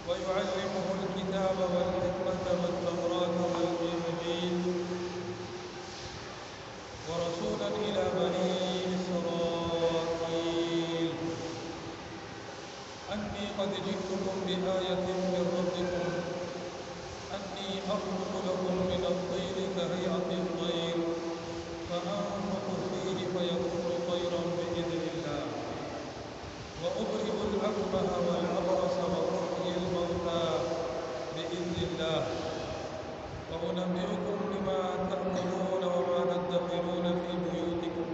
ويعلمه الكتاب والحكمة والتوراة والإنجيل ورسولا إلى بني إسرائيل أني قد جئتكم بآية من ربكم أني أخلق لكم من الطين كهيئة الطير فأنفخ فيه فيكون طيرا بإذن الله وأبرئ الأكمه والأبرص وأحيي الموتى بإذن الله وأنبئكم بما تأكلون وما تدخرون في بيوتكم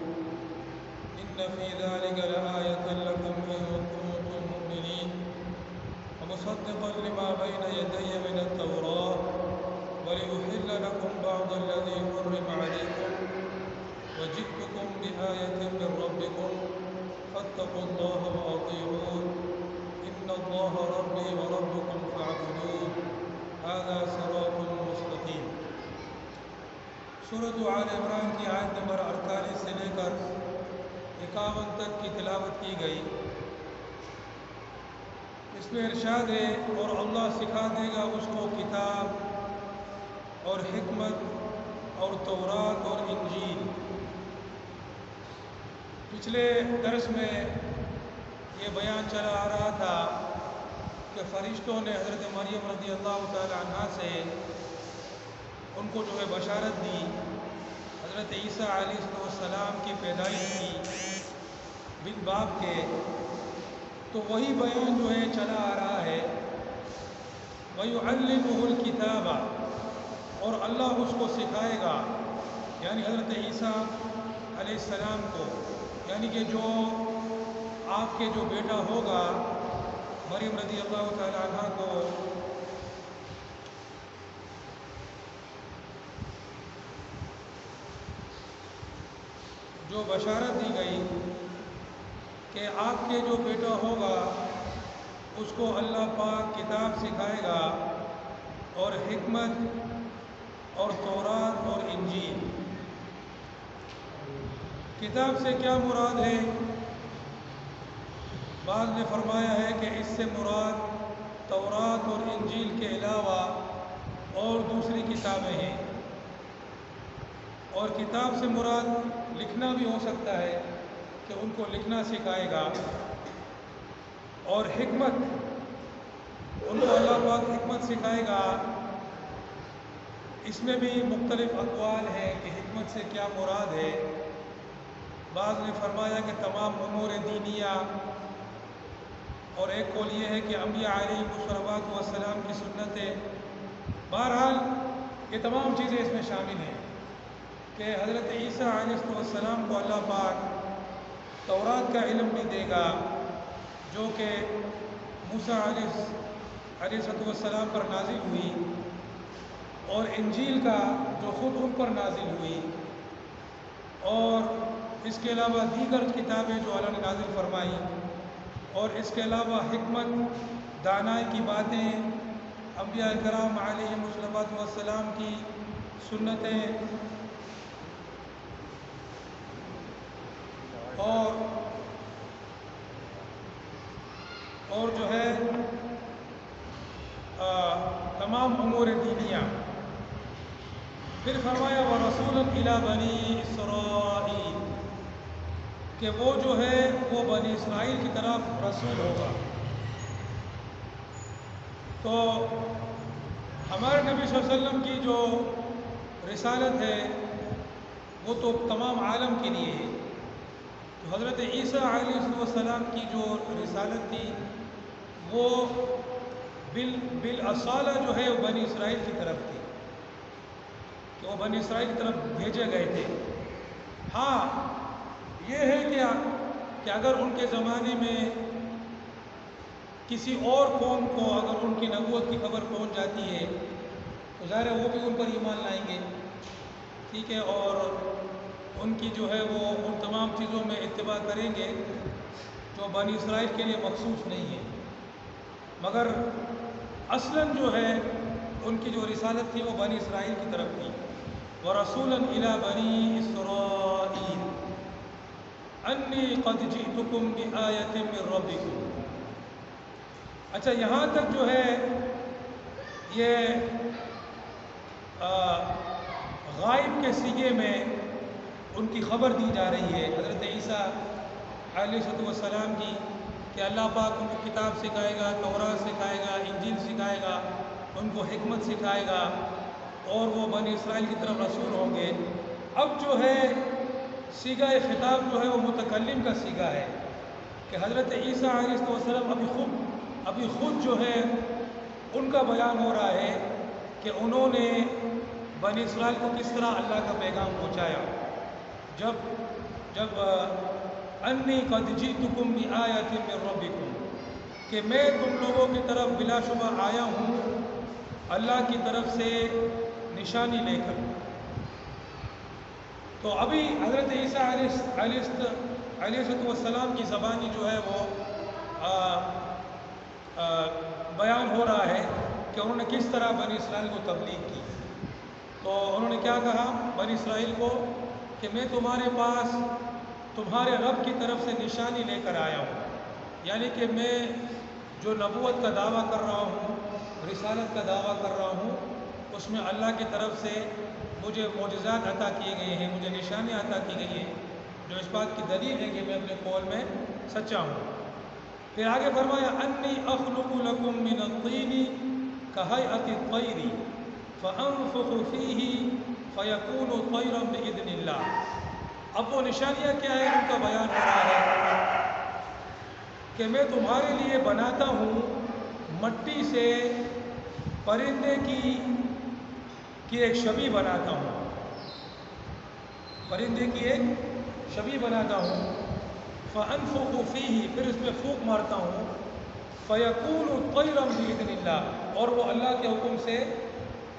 إن في ذلك لآية لكم إن كنتم مؤمنين ومصدقا لما بين يدي من التوراة ولأحل لكم بعض الذي حرم عليكم وجئتكم بآية من ربكم فاتقوا الله وأطيعون إن الله ربي وربكم فاعبدوه هذا صراط مستقيم۔ سورۃ آل عمران کی آیت نمبر 48 سے لے کر 51 تک کی تلاوت کی گئی۔ اس میں ارشاد ہے اور اللہ سکھا دے گا اس کو کتاب اور حکمت اور تورات اور انجیل۔ پچھلے درس میں یہ بیان چلا آ رہا تھا کہ فرشتوں نے حضرت مریم رضی اللہ تعالی عنہا سے ان کو جو ہے بشارت دی، حضرت عیسیٰ علیہ السلام کی پیدائش کی بن باپ کے، تو وہی بیان جو ہے چلا آ رہا ہے۔ وَيُعَلِّمُهُ الْكِتَابَ، اور اللہ اس کو سکھائے گا، یعنی حضرت عیسیٰ علیہ السلام کو، یعنی کہ جو آپ کے جو بیٹا ہوگا مریم رضی اللہ تعالی عنہ کو جو بشارت دی گئی کہ آپ کے جو بیٹا ہوگا اس کو اللہ پاک کتاب سکھائے گا اور حکمت اور تورات اور انجیل۔ کتاب سے کیا مراد ہے؟ بعض نے فرمایا ہے کہ اس سے مراد تورات اور انجیل کے علاوہ اور دوسری کتابیں ہیں، اور کتاب سے مراد لکھنا بھی ہو سکتا ہے کہ ان کو لکھنا سکھائے گا، اور حکمت ان کو اللہ پاک حکمت سکھائے گا۔ اس میں بھی مختلف اقوال ہیں کہ حکمت سے کیا مراد ہے۔ بعض نے فرمایا کہ تمام امور دینیہ، اور ایک قول یہ ہے کہ انبیاء علیہ السلام کی سنتیں۔ بہرحال یہ تمام چیزیں اس میں شامل ہیں کہ حضرت عیسیٰ علیہ السلام کو اللہ پاک تورات کا علم بھی دے گا جو کہ موسیٰ علیہ السلام پر نازل ہوئی، اور انجیل کا جو خود ان پر نازل ہوئی، اور اس کے علاوہ دیگر کتابیں جو اللہ نے نازل فرمائی، اور اس کے علاوہ حکمت، دانائی کی باتیں، انبیاء کرام علیہ السلام کی سنتیں، اور جو ہے تمام امور دینیہ۔ پھر فرمایا وَرَسُولًا إِلَى بَنِي إِسْرَائِيلَ، کہ وہ جو ہے وہ بنی اسرائیل کی طرف رسول ہوگا۔ تو ہمارے نبی صلی اللہ علیہ وسلم کی جو رسالت ہے وہ تو تمام عالم کے لیے ہے۔ تو حضرت عیسیٰ علیہ السلام کی جو رسالت تھی وہ بالاصالہ جو ہے وہ بنی اسرائیل کی طرف تھی، کہ وہ بنی اسرائیل کی طرف بھیجے گئے تھے۔ ہاں یہ ہے کہ اگر ان کے زمانے میں کسی اور قوم کو اگر ان کی نبوت کی خبر پہنچ جاتی ہے تو ظاہر ہے وہ بھی ان پر ایمان لائیں گے، ٹھیک ہے، اور ان کی جو ہے وہ ان تمام چیزوں میں اتباع کریں گے جو بنی اسرائیل کے لیے مخصوص نہیں ہے۔ مگر اصلاً جو ہے ان کی جو رسالت تھی وہ بنی اسرائیل کی طرف تھی۔ وَرَسُولًا إِلَى بَنِي إِسْرَائِيلَ أَنِّي قَدْ جِئْتُكُمْ بِآيَةٍ مِّن رَّبِّكُمْ، اچھا، یہاں تک جو ہے یہ غائب کے سیغے میں ان کی خبر دی جا رہی ہے حضرت عیسیٰ علیہ السلام کی، کہ اللہ پاک ان کو کتاب سکھائے گا، تورات سکھائے گا، انجیل سکھائے گا، ان کو حکمت سکھائے گا، اور وہ بنی اسرائیل کی طرف رسول ہوں گے۔ اب جو ہے صیغہ خطاب جو ہے وہ متکلم کا صیغہ ہے، کہ حضرت عیسیٰ علیہ السلام ابھی خود جو ہے ان کا بیان ہو رہا ہے کہ انہوں نے بنی اسرائیل کو کس طرح اللہ کا پیغام پہنچایا۔ جب انی قد جئتکم بآیۃ من ربکم، کہ میں تم لوگوں کی طرف بلا شبہ آیا ہوں اللہ کی طرف سے نشانی لے کر۔ تو ابھی حضرت عیسیٰ علیہ السلام کی زبانی جو ہے وہ بیان ہو رہا ہے کہ انہوں نے کس طرح بنی اسرائیل کو تبلیغ کی۔ تو انہوں نے کیا کہا بنی اسرائیل کو، کہ میں تمہارے پاس تمہارے رب کی طرف سے نشانی لے کر آیا ہوں، یعنی کہ میں جو نبوت کا دعویٰ کر رہا ہوں، رسالت کا دعویٰ کر رہا ہوں، اس میں اللہ کی طرف سے مجھے معجزات عطا کیے گئے ہیں، مجھے نشانیاں عطا کی گئی ہیں، جو اس بات کی دلیل ہے کہ میں اپنے قول میں سچا ہوں۔ پھر آگے فرمایا انی اخلق لکم من الطین کہیئۃ الطیر فانفخ فیہ فیکون طیرا باذن اللہ۔ اب وہ نشانیاں کیا ہے ان کا بیان ہو رہا ہے کہ میں تمہارے لیے بناتا ہوں مٹی سے پرندے کی ایک شبیہ بناتا ہوں، پرندے کی ایک شبیہ بناتا ہوں، فانفخ فیہ، پھر اس میں پھونک مارتا ہوں، فیکون طیرا باذن اللہ، اور وہ اللہ کے حکم سے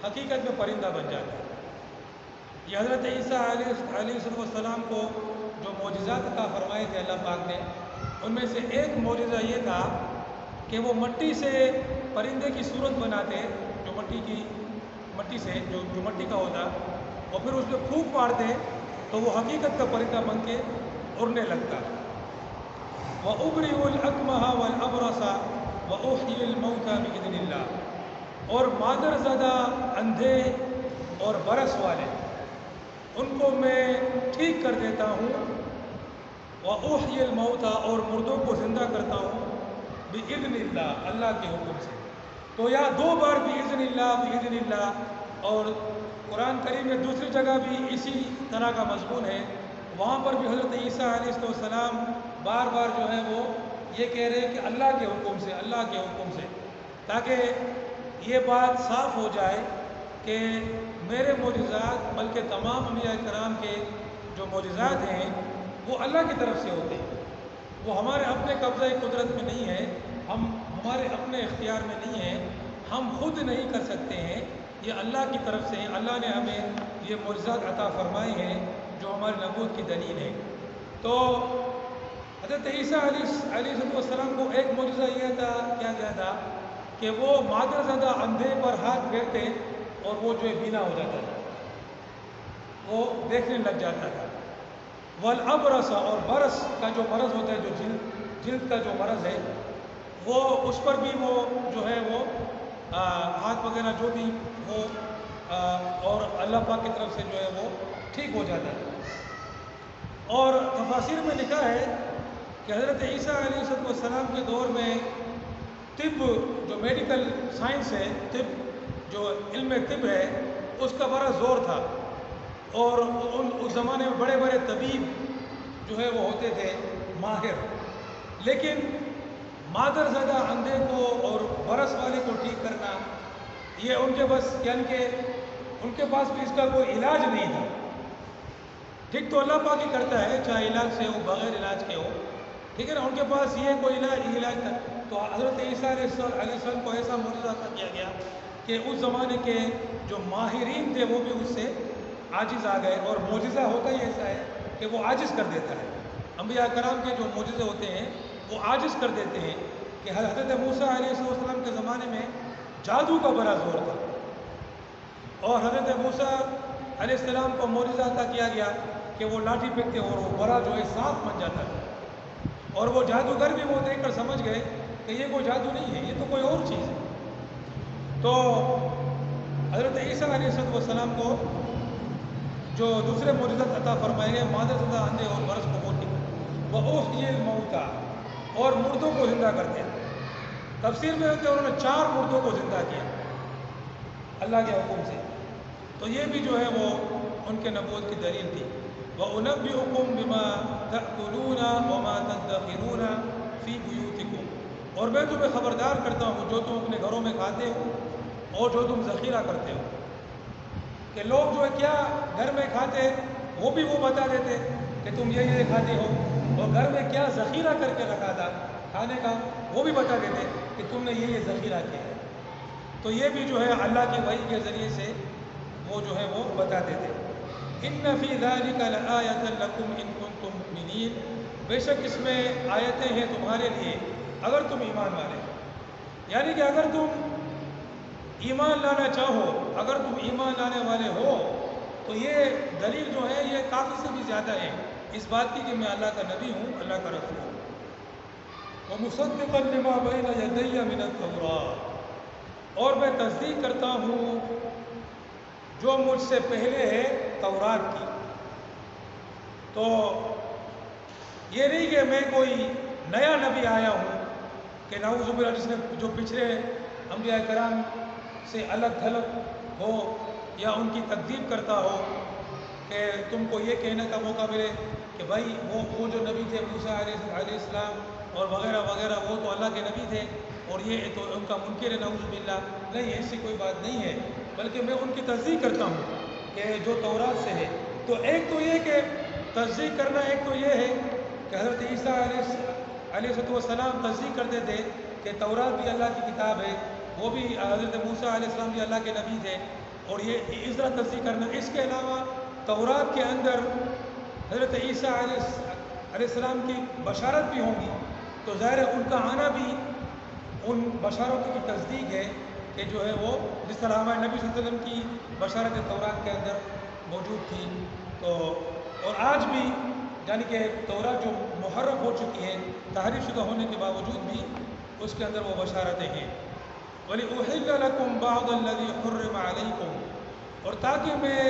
حقیقت میں پرندہ بن جاتا ہے۔ یہ حضرت عیسیٰ علیہ السلام کو جو معجزات عطا فرمائے تھے اللہ پاک نے، ان میں سے ایک معجزہ یہ تھا کہ وہ مٹی سے پرندے کی صورت بناتے، جو مٹی سے جو مٹی کا ہوتا، اور پھر اس پہ پھونک مارتے تو وہ حقیقت کا پرندہ بن کے اڑنے لگتا۔ وَأُبْرِئُ الْأَكْمَحَ وَالْأَبْرَصَ وَأُحْيِي الْمَوْتَى بِإِذْنِ اللَّهِ، اور مادر زدہ، اندھے اور برس والے ان کو میں ٹھیک کر دیتا ہوں، وَأُحْيِي الْمَوْتَى، اور مردوں کو زندہ کرتا ہوں، بِإِذْنِ اللَّهِ، اللہ کے حکم سے۔ تو یہاں دو بار بِإِذْنِ اللَّهِ بِإِذْنِ اللَّهِ، اور قرآن کریم میں دوسری جگہ بھی اسی طرح کا مضمون ہے، وہاں پر بھی حضرت عیسیٰ علیہ السلام بار بار جو ہے وہ یہ کہہ رہے ہیں کہ اللہ کے حکم سے، اللہ کے حکم سے، تاکہ یہ بات صاف ہو جائے کہ میرے معجزات بلکہ تمام انبیاء کرام کے جو معجزات ہیں وہ اللہ کی طرف سے ہوتے ہیں، وہ ہمارے اپنے قبضہ قدرت میں نہیں ہے، ہمارے اپنے اختیار میں نہیں ہے، ہم خود نہیں کر سکتے ہیں، یہ اللہ کی طرف سے اللہ نے ہمیں یہ معجزات عطا فرمائے ہیں جو ہماری نبوت کی دلیل ہے۔ تو حضرت عیسیٰ علیہ السلام کو ایک معجزہ یہ تھا، کیا گیا تھا کہ وہ مادر زدہ اندھے پر ہاتھ پھیرتے اور وہ جو ہے بینا ہو جاتا تھا، وہ دیکھنے لگ جاتا تھا۔ والابرص، اور برس کا جو مرض ہوتا ہے، جو جلد کا جو مرض ہے، وہ اس پر بھی وہ جو ہے وہ ہاتھ وغیرہ جو بھی ہو اور اللہ پاک کی طرف سے جو ہے وہ ٹھیک ہو جاتا ہے۔ اور تفاسیر میں لکھا ہے کہ حضرت عیسیٰ علیہ السلام کے دور میں طب، جو میڈیکل سائنس ہے، طب جو علم طب ہے، اس کا بڑا زور تھا، اور اس زمانے میں بڑے بڑے طبیب جو ہے وہ ہوتے تھے ماہر، لیکن مادر زدہ اندھے کو اور برس والے کو ٹھیک کرنا یہ ان کے بس، یعنی کہ ان کے پاس بھی اس کا کوئی علاج نہیں تھا۔ ٹھیک تو اللہ پاک ہی کرتا ہے، چاہے علاج سے ہو بغیر علاج کے ہو، ٹھیک ہے نا، ان کے پاس یہ کوئی علاج تھا۔ تو حضرت عیسیٰ علیہ السلام کو ایسا معجزہ عطا کیا گیا کہ اس زمانے کے جو ماہرین تھے وہ بھی اس سے عاجز آ گئے، اور معجزہ ہوتا ہی ایسا ہے کہ وہ عاجز کر دیتا ہے۔ انبیاء کرام کے جو معجزے ہوتے ہیں وہ عاجز کر دیتے ہیں، کہ حضرت موسیٰ علیہ السلام کے زمانے میں جادو کا بڑا زور تھا، اور حضرت موسیٰ علیہ السلام کو معجزہ عطا کیا گیا کہ وہ لاٹھی پھینکتے اور وہ بڑا جو ہے سانپ بن جاتا تھا، اور وہ جادوگر بھی وہ دیکھ کر سمجھ گئے کہ یہ کوئی جادو نہیں ہے، یہ تو کوئی اور چیز ہے۔ تو حضرت عیسیٰ علیہ السلام کو جو دوسرے معجزات عطا فرمائے گئے، مادہ زدہ اندھے اور مرض کو موت نکل، وہ احیی الموتیٰ، اور مردوں کو زندہ کرتے ہیں۔ تفسیر میں ہے کہ انہوں نے 4 مردوں کو زندہ کیا اللہ کے حکم سے، تو یہ بھی جو ہے وہ ان کے نبوت کی دلیل تھی۔ وَأُنَبِّئُكُم بِمَا تَأْكُلُونَ وَمَا تَدَّخِرُونَ فِي بُيُوتِكُمْ، اور میں تمہیں خبردار کرتا ہوں جو تم اپنے گھروں میں کھاتے ہو اور جو تم ذخیرہ کرتے ہو۔ کہ لوگ جو ہے کیا گھر میں کھاتے وہ بھی وہ بتا دیتے کہ تم یہ کھاتے ہو، اور گھر میں کیا ذخیرہ کر کے رکھا تھا کھانے کا وہ بھی بتا دیتے کہ تم نے یہ ذخیرہ کیا ہے۔ تو یہ بھی جو ہے اللہ کی وحی کے ذریعے سے وہ جو ہے وہ بتا دیتے۔ ان فی ذلک لآیۃ لکم ان کنتم مؤمنین، بے شک اس میں آیتیں ہیں تمہارے لیے اگر تم ایمان والے، یعنی کہ اگر تم ایمان لانا چاہو، اگر تم ایمان لانے والے ہو تو یہ دلیل جو ہے یہ کافی سے بھی زیادہ ہے اس بات کی کہ میں اللہ کا نبی ہوں، اللہ کا رسول ہوں۔ وَمُصَدِّقًا لِمَا بَيْنَ يَدَيَّ مِنَ التَّوْرَاةِ، اور میں تصدیق کرتا ہوں جو مجھ سے پہلے ہے تورات کی۔ تو یہ نہیں کہ میں کوئی نیا نبی آیا ہوں کہ نعوذ باللہ جس نے جو پچھلے انبیاء کرام سے الگ تھلگ ہو یا ان کی تکذیب کرتا ہو، کہ تم کو یہ کہنے کا موقع ملے کہ بھائی وہ جو نبی تھے موسیٰ علیہ السلام اور وغیرہ وغیرہ وہ تو اللہ کے نبی تھے اور یہ تو ان کا منکر ہے نعوذ باللہ۔ نہیں، ایسی کوئی بات نہیں ہے، بلکہ میں ان کی تصدیق کرتا ہوں کہ جو تورات سے ہے۔ تو ایک تو یہ کہ تصدیق کرنا، ایک تو یہ ہے کہ حضرت عیسیٰ علیہ السلام تصدیق کرتے تھے کہ تورات بھی اللہ کی کتاب ہے، وہ بھی حضرت موسیٰ علیہ السلام بھی اللہ کے نبی تھے، اور یہ اس طرح تصدیق کرنا۔ اس کے علاوہ تورات کے اندر حضرت عیسیٰ علیہ السلام کی بشارت بھی ہوں گی، تو ظاہر ہے ان کا آنا بھی ان بشارتوں کی تصدیق ہے کہ جو ہے وہ جس طرح ہمارے نبی صلی اللہ علیہ وسلم کی بشارت تورات کے اندر موجود تھی۔ تو اور آج بھی یعنی کہ تورات جو محرف ہو چکی ہے تحریف شدہ ہونے کے باوجود بھی اس کے اندر وہ بشارتیں ہیں۔ وَلِأُحِلَّ لَكُمْ بَعْضَ الَّذِي حُرِّمَ عَلَيْكُمْ، اور تاکہ میں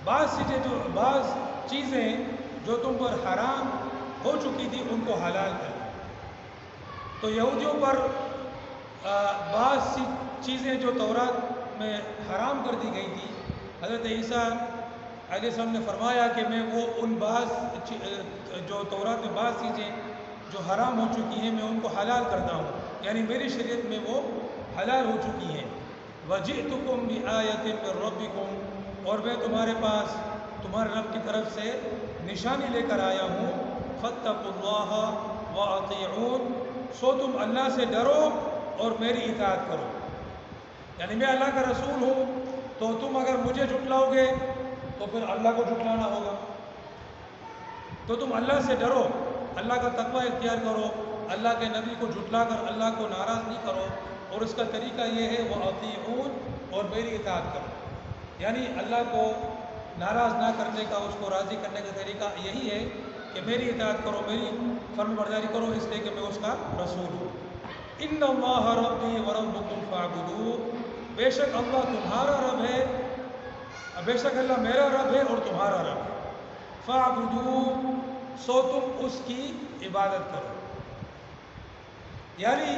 بعض چیزیں جو تم پر حرام ہو چکی تھی ان کو حلال کر۔ تو یہودیوں پر بعض چیزیں جو تورات میں حرام کر دی گئی تھی، حضرت عیسیٰ علیہ السلام نے فرمایا کہ میں وہ ان بعض جو تورات میں بعض چیزیں جو حرام ہو چکی ہیں میں ان کو حلال کرتا ہوں، یعنی میری شریعت میں وہ حلال ہو چکی ہیں۔ وَجِئْتُكُمْ بِآیَةٍ مِّن رَبِّكُمْ، اور میں تمہارے پاس تمہارے رب کی طرف سے نشانی لے کر آیا ہوں۔ فَاتَّقُوا اللَّهَ وَأَطِیعُونِ، سو تم اللہ سے ڈرو اور میری اطاعت کرو، یعنی میں اللہ کا رسول ہوں تو تم اگر مجھے جھٹلاؤ گے تو پھر اللہ کو جھٹلانا ہوگا۔ تو تم اللہ سے ڈرو، اللہ کا تقوی اختیار کرو، اللہ کے نبی کو جھٹلا کر اللہ کو ناراض نہیں کرو، اور اس کا طریقہ یہ ہے وَأَطِیعُونِ، اور میری اطاعت کرو، یعنی اللہ کو ناراض نہ کرنے کا، اس کو راضی کرنے کا طریقہ یہی ہے کہ میری اطاعت کرو، میری فرمان برداری کرو، اس لیے کہ میں اس کا رسول ہوں۔ اِنَّ اللَّهَ رَبِّي وَرَبُّكُمْ فَاعْبُدُوهُ، بے شک اللہ تمہارا رب ہے، بے شک اللہ میرا رب ہے اور تمہارا رب ہے۔ فَاعْبُدُوهُ، سو تم اس کی عبادت کرو، یعنی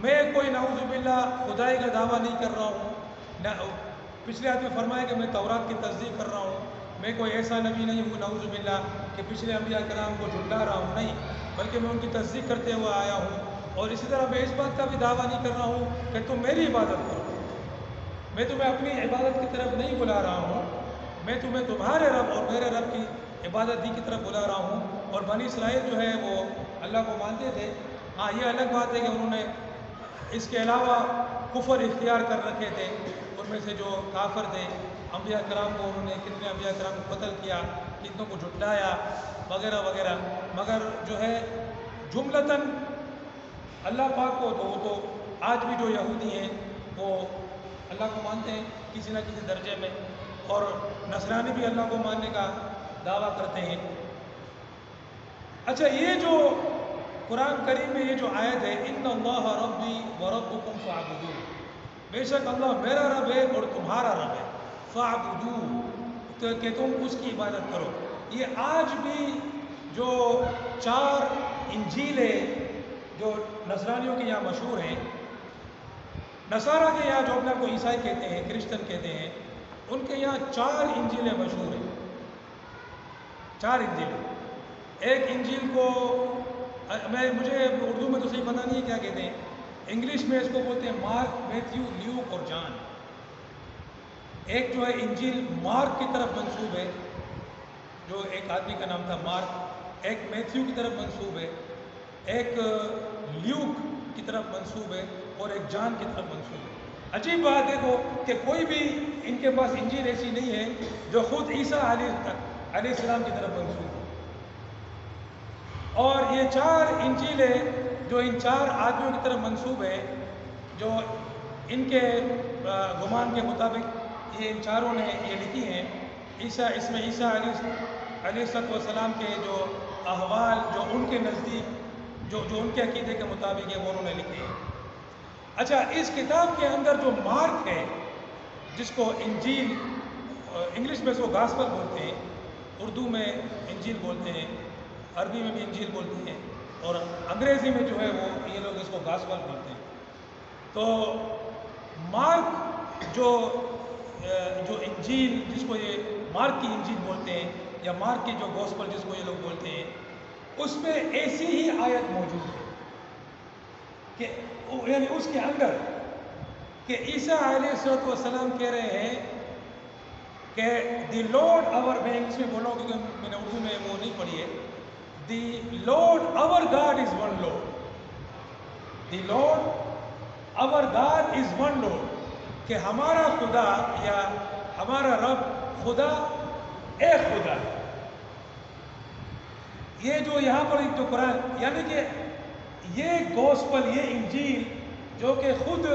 میں کوئی نعوذ باللہ خدائی کا دعویٰ نہیں کر رہا ہوں۔ پچھلے آیت میں فرمایا کہ میں تورات کی تصدیق کر رہا ہوں، میں کوئی ایسا نبی نہیں ہوں نعوذ باللہ کہ پچھلے انبیاء کرام کو جھٹلا رہا ہوں، نہیں، بلکہ میں ان کی تصدیق کرتے ہوئے آیا ہوں۔ اور اسی طرح میں اس بات کا بھی دعویٰ نہیں کر رہا ہوں کہ تم میری عبادت کرو، میں تمہیں اپنی عبادت کی طرف نہیں بلا رہا ہوں، میں تمہیں تمہارے رب اور میرے رب کی عبادت کی طرف بلا رہا ہوں۔ اور بنی اسرائیل جو ہے وہ اللہ کو مانتے تھے، ہاں یہ الگ بات ہے کہ انہوں نے اس کے علاوہ کفر اختیار کر رکھے تھے، ان میں سے جو کافر تھے انبیاء کرام کو انہوں نے کتنے انبیاء کرام کو قتل کیا، کتنوں کو جھٹلایا وغیرہ وغیرہ، مگر جو ہے جملتاً اللہ پاک کو وہ تو آج بھی جو یہودی ہیں وہ اللہ کو مانتے ہیں کسی نہ کسی درجے میں، اور نصرانی بھی اللہ کو ماننے کا دعویٰ کرتے ہیں۔ اچھا، یہ جو قرآن کریم میں یہ جو آیت ہے ان اللہ ربی و ربکم فاعبدوہ، بے شک اللہ میرا رب ہے اور تمہارا رب ہے، فاعبدوہ تو کہ تم اس کی عبادت کرو، یہ آج بھی جو 4 انجیلیں جو نصرانیوں کے یہاں مشہور ہیں، نصارہ کے یہاں جو اپنے آپ کو عیسائی کہتے ہیں، کرسچن کہتے ہیں، ان کے یہاں 4 انجیلیں مشہور ہیں، 4 انجیلیں۔ ایک انجیل کو مجھے اردو میں تو صحیح پتہ نہیں ہے کیا کہتے ہیں، انگلش میں اس کو بولتے ہیں مارک، میتھیو، لیوک اور جان۔ ایک جو ہے انجیل مارک کی طرف منسوب ہے، جو ایک آدمی کا نام تھا مارک، ایک میتھیو کی طرف منسوب ہے، ایک لیوک کی طرف منسوب ہے اور ایک جان کی طرف منسوب ہے۔ عجیب بات دیکھو کہ کوئی بھی ان کے پاس انجیل ایسی نہیں ہے جو خود عیسیٰ علیہ السلام کی طرف منسوب ہو۔ اور یہ 4 انجیلیں جو ان 4 آدمیوں کی طرف منسوب ہے، جو ان کے گمان کے مطابق یہ ان چاروں نے یہ لکھی ہیں، اس میں عیسیٰ علیہ السلام کے جو احوال جو ان کے نزدیک جو ان کے عقیدے کے مطابق ہے وہ انہوں نے لکھے ہیں۔ اچھا، اس کتاب کے اندر جو مارک ہے، جس کو انجیل انگلش میں اس کو گاسپل بولتے ہیں، اردو میں انجیل بولتے ہیں، عربی میں بھی انجیل بولتے ہیں، اور انگریزی میں جو ہے وہ یہ لوگ اس کو گاسپل بولتے ہیں۔ تو مارک جو انجیل جس کو یہ مارک کی انجیل بولتے ہیں، یا مارک کی جو گاسپل جس کو یہ لوگ بولتے ہیں، اس میں ایسی ہی آیت موجود ہے کہ یعنی اس کے اندر کہ عیسیٰ علیہ السلام کہہ رہے ہیں کہ دی لارڈ آور، میں انگلش میں بولوں کیونکہ میں نے اردو میں وہ نہیں پڑھی ہے، the Lord our God is one Lord, the Lord our God is one Lord, کہ ہمارا خدا یا ہمارا رب خدا ایک خدا ہے۔ یہ جو یہاں پر جو قرآن، یعنی کہ یہ گوسپل، یہ انجیل جو کہ خود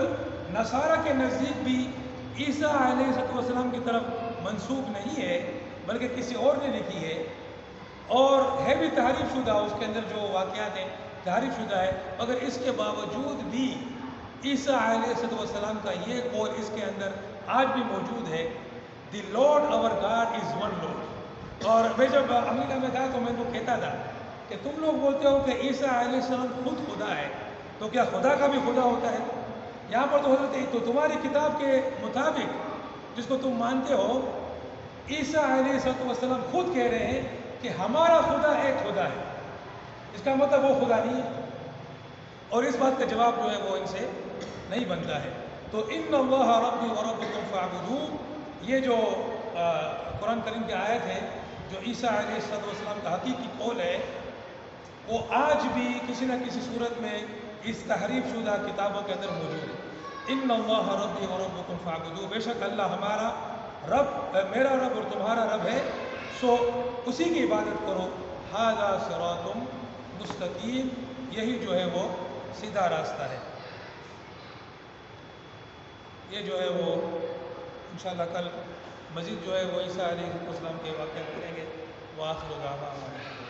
نصارہ کے نزدیک بھی عیسیٰ علیہ السلام کی طرف منسوب نہیں ہے بلکہ کسی اور نے لکھی ہے، اور ہے بھی تحریف شدہ، اس کے اندر جو واقعات ہیں تحریف شدہ ہے، مگر اس کے باوجود بھی عیسیٰ علیہ السلام کا یہ قول اس کے اندر آج بھی موجود ہے، the Lord our God is one Lord. اور میں جب امریکہ میں تھا تو میں تو کہتا تھا کہ تم لوگ بولتے ہو کہ عیسیٰ علیہ السلام خود خدا ہے، تو کیا خدا کا بھی خدا ہوتا ہے؟ یہاں پر تو حضرت تو تمہاری کتاب کے مطابق جس کو تم مانتے ہو، عیسیٰ علیہ السلام خود کہہ رہے ہیں کہ ہمارا خدا ایک خدا ہے، اس کا مطلب وہ خدا نہیں ہے، اور اس بات کا جواب جو ہے وہ ان سے نہیں بنتا ہے۔ تو ان اللہ ربی و ربکم فاعبدوہ، یہ جو قرآن کریم کی آیت ہے جو عیسیٰ علیہ السلام کا حقیقی قول ہے، وہ آج بھی کسی نہ کسی صورت میں اس تحریف شدہ کتابوں کے اندر موجود ہے۔ ان اللہ ربی و ربکم فاعبدوہ، بے شک اللہ ہمارا رب، میرا رب اور تمہارا رب ہے، سو اسی کی عبادت کرو، ھذا صراط مستقیم، یہی جو ہے وہ سیدھا راستہ ہے۔ یہ جو ہے وہ انشاءاللہ کل مزید جو ہے وہ عیسیٰ علیہ السلام کے واقعات کریں گے۔ وآخر دعوانا